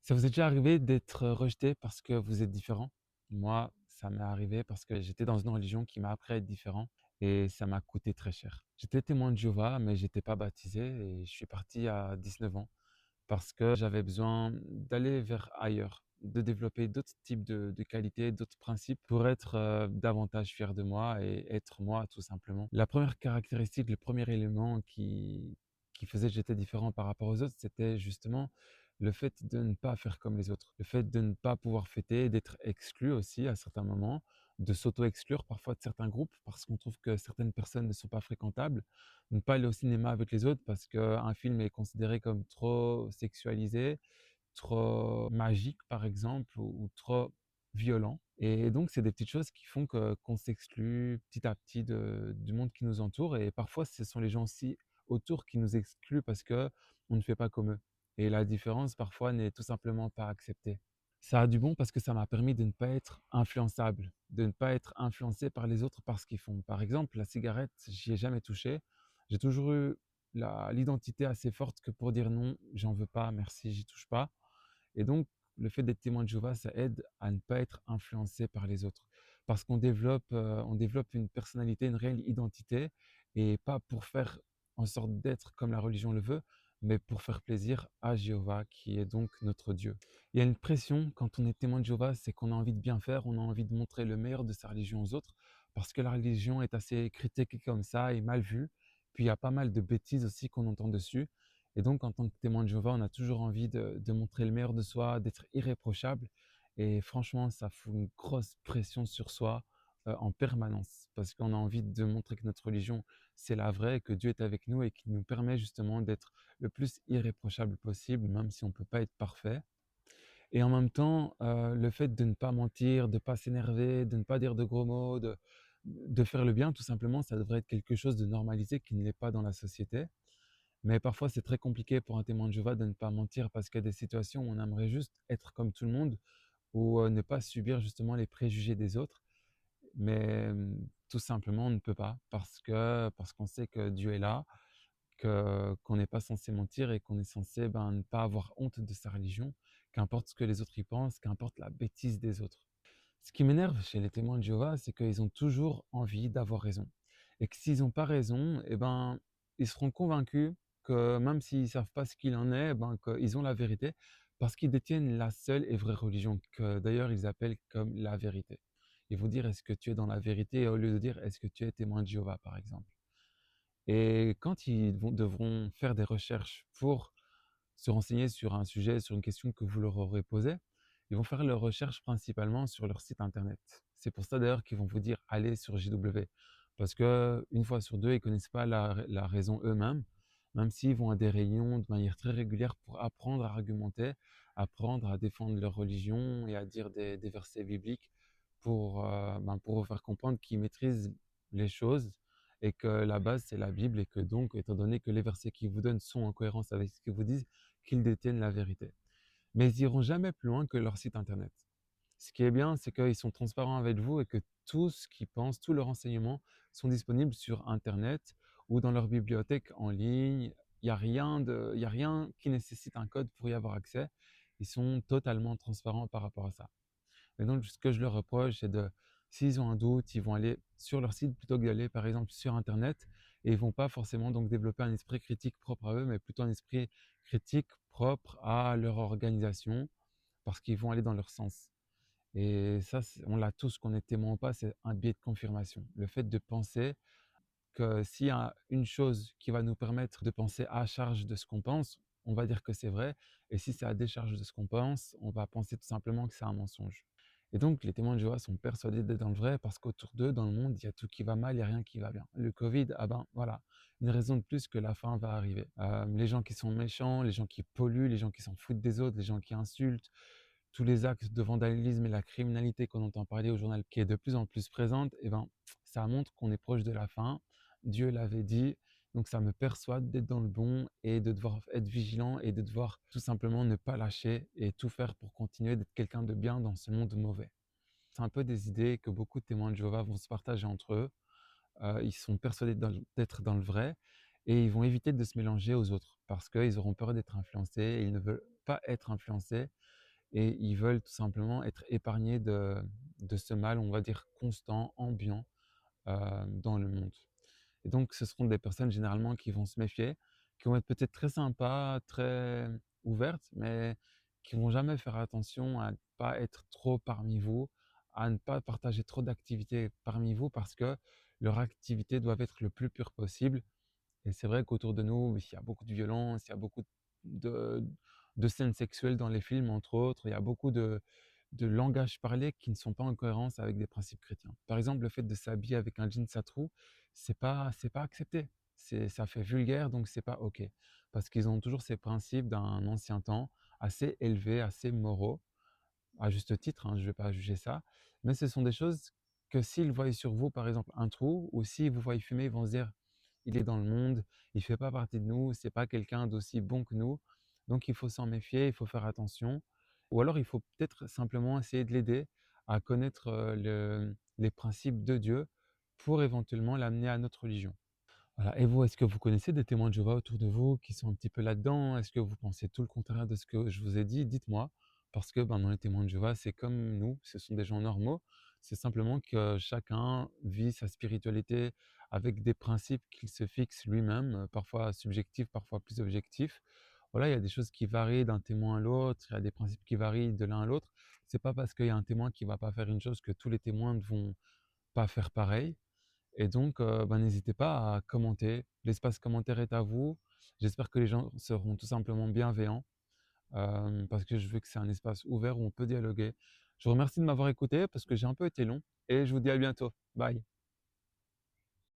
Ça vous est déjà arrivé d'être rejeté parce que vous êtes différent? Moi, ça m'est arrivé parce que j'étais dans une religion qui m'a appris à être différent et ça m'a coûté très cher. J'étais témoin de Jéhovah, mais j'étais pas baptisé et je suis parti à 19 ans parce que j'avais besoin d'aller vers ailleurs, de développer d'autres types de qualités, d'autres principes pour être davantage fier de moi et être moi tout simplement. La première caractéristique, le premier élément qui faisait que j'étais différent par rapport aux autres, c'était justement le fait de ne pas faire comme les autres, le fait de ne pas pouvoir fêter, d'être exclu aussi à certains moments, de s'auto-exclure parfois de certains groupes parce qu'on trouve que certaines personnes ne sont pas fréquentables, ne pas aller au cinéma avec les autres parce qu'un film est considéré comme trop sexualisé, trop magique par exemple ou trop violent. Et donc c'est des petites choses qui font que qu'on s'exclut petit à petit du monde qui nous entoure et parfois ce sont les gens aussi autour qui nous excluent parce qu'on ne fait pas comme eux et la différence parfois n'est tout simplement pas acceptée. Ça a du bon parce que ça m'a permis de ne pas être influençable, de ne pas être influencé par les autres par ce qu'ils font. Par exemple, la cigarette, j'y ai jamais touché. J'ai toujours eu l'identité assez forte que pour dire non, j'en veux pas, merci, j'y touche pas. Et donc, le fait d'être témoin de Jéhovah, ça aide à ne pas être influencé par les autres. Parce on développe une personnalité, une réelle identité, et pas pour faire en sorte d'être comme la religion le veut, mais pour faire plaisir à Jéhovah, qui est donc notre Dieu. Il y a une pression quand on est témoin de Jéhovah, c'est qu'on a envie de bien faire, on a envie de montrer le meilleur de sa religion aux autres, parce que la religion est assez critiquée comme ça et mal vue. Puis il y a pas mal de bêtises aussi qu'on entend dessus. Et donc, en tant que témoin de Jéhovah, on a toujours envie de montrer le meilleur de soi, d'être irréprochable. Et franchement, ça fout une grosse pression sur soi en permanence, parce qu'on a envie de montrer que notre religion, c'est la vraie, que Dieu est avec nous et qui nous permet justement d'être le plus irréprochable possible, même si on ne peut pas être parfait. Et en même temps, le fait de ne pas mentir, de ne pas s'énerver, de ne pas dire de gros mots, de faire le bien, tout simplement, ça devrait être quelque chose de normalisé qui ne l'est pas dans la société. Mais parfois, c'est très compliqué pour un témoin de Jéhovah de ne pas mentir parce qu'il y a des situations où on aimerait juste être comme tout le monde ou ne pas subir justement les préjugés des autres. Mais tout simplement, on ne peut pas parce qu'on sait que Dieu est là, qu'on n'est pas censé mentir et qu'on est censé ne pas avoir honte de sa religion, qu'importe ce que les autres y pensent, qu'importe la bêtise des autres. Ce qui m'énerve chez les témoins de Jéhovah, c'est qu'ils ont toujours envie d'avoir raison. Et que s'ils n'ont pas raison, ils seront convaincus que même s'ils savent pas ce qu'il en est, qu'ils ont la vérité, parce qu'ils détiennent la seule et vraie religion, que d'ailleurs ils appellent comme la vérité. Ils vont dire est-ce que tu es dans la vérité au lieu de dire est-ce que tu es témoin de Jéhovah, par exemple. Et quand devront faire des recherches pour se renseigner sur un sujet, sur une question que vous leur aurez posée, ils vont faire leurs recherches principalement sur leur site internet. C'est pour ça d'ailleurs qu'ils vont vous dire allez sur JW. Parce que une fois sur deux, ils connaissent pas la raison eux-mêmes, même s'ils vont à des réunions de manière très régulière pour apprendre à argumenter, apprendre à défendre leur religion et à dire des versets bibliques pour vous faire comprendre qu'ils maîtrisent les choses et que la base c'est la Bible et que donc, étant donné que les versets qu'ils vous donnent sont en cohérence avec ce qu'ils vous disent, qu'ils détiennent la vérité. Mais ils iront jamais plus loin que leur site internet. Ce qui est bien, c'est qu'ils sont transparents avec vous et que tout ce qu'ils pensent, tous leurs renseignements sont disponibles sur internet ou dans leur bibliothèque en ligne. Il y a rien qui nécessite un code pour y avoir accès. Ils sont totalement transparents par rapport à ça. Et donc, ce que je leur reproche, c'est s'ils ont un doute, ils vont aller sur leur site plutôt que d'aller, par exemple, sur Internet et ils vont pas forcément donc développer un esprit critique propre à eux, mais plutôt un esprit critique propre à leur organisation parce qu'ils vont aller dans leur sens. Et ça, on l'a tous, qu'on est témoin ou pas, c'est un biais de confirmation. Le fait de penser que s'il y a une chose qui va nous permettre de penser à charge de ce qu'on pense, on va dire que c'est vrai. Et si c'est à décharge de ce qu'on pense, on va penser tout simplement que c'est un mensonge. Et donc, les témoins de Jéhovah sont persuadés d'être dans le vrai parce qu'autour d'eux, dans le monde, il y a tout qui va mal, il n'y a rien qui va bien. Le Covid, ah ben voilà, une raison de plus que la fin va arriver. Les gens qui sont méchants, les gens qui polluent, les gens qui s'en foutent des autres, les gens qui insultent, tous les actes de vandalisme et la criminalité qu'on entend parler au journal qui est de plus en plus présente, ça montre qu'on est proche de la fin. Dieu l'avait dit, donc ça me persuade d'être dans le bon et de devoir être vigilant et de devoir tout simplement ne pas lâcher et tout faire pour continuer d'être quelqu'un de bien dans ce monde mauvais. C'est un peu des idées que beaucoup de témoins de Jéhovah vont se partager entre eux. Ils sont persuadés d'être dans le vrai et ils vont éviter de se mélanger aux autres parce qu'ils auront peur d'être influencés et ils ne veulent pas être influencés et ils veulent tout simplement être épargnés de ce mal, on va dire constant, ambiant, dans le monde. Et donc ce seront des personnes généralement qui vont se méfier, qui vont être peut-être très sympas, très ouvertes, mais qui vont jamais faire attention à ne pas être trop parmi vous, à ne pas partager trop d'activités parmi vous parce que leurs activités doivent être le plus pures possible. Et c'est vrai qu'autour de nous, il y a beaucoup de violence, il y a beaucoup de, de scènes sexuelles dans les films, entre autres. Il y a beaucoup de langage parlé qui ne sont pas en cohérence avec des principes chrétiens. Par exemple, le fait de s'habiller avec un jean satrou, c'est pas accepté. Ça fait vulgaire, donc c'est pas OK. Parce qu'ils ont toujours ces principes d'un ancien temps, assez élevés, assez moraux, à juste titre, hein, je ne vais pas juger ça, mais ce sont des choses que s'ils voient sur vous, par exemple, un trou, ou s'ils vous voient fumer, ils vont se dire, il est dans le monde, il ne fait pas partie de nous, c'est pas quelqu'un d'aussi bon que nous, donc il faut s'en méfier, il faut faire attention, ou alors il faut peut-être simplement essayer de l'aider à connaître les principes de Dieu pour éventuellement l'amener à notre religion. Voilà. Et vous, est-ce que vous connaissez des témoins de Jéhovah autour de vous qui sont un petit peu là-dedans? Est-ce que vous pensez tout le contraire de ce que je vous ai dit? Dites-moi, parce que ben, dans les témoins de Jéhovah, c'est comme nous, ce sont des gens normaux. C'est simplement que chacun vit sa spiritualité avec des principes qu'il se fixe lui-même, parfois subjectifs, parfois plus objectifs. Voilà, il y a des choses qui varient d'un témoin à l'autre, il y a des principes qui varient de l'un à l'autre. C'est pas parce qu'il y a un témoin qui va pas faire une chose que tous les témoins ne vont pas faire pareil. Et donc, bah, n'hésitez pas à commenter. L'espace commentaire est à vous. J'espère que les gens seront tout simplement bienveillants, parce que je veux que c'est un espace ouvert où on peut dialoguer. Je vous remercie de m'avoir écouté parce que j'ai un peu été long et je vous dis à bientôt. Bye.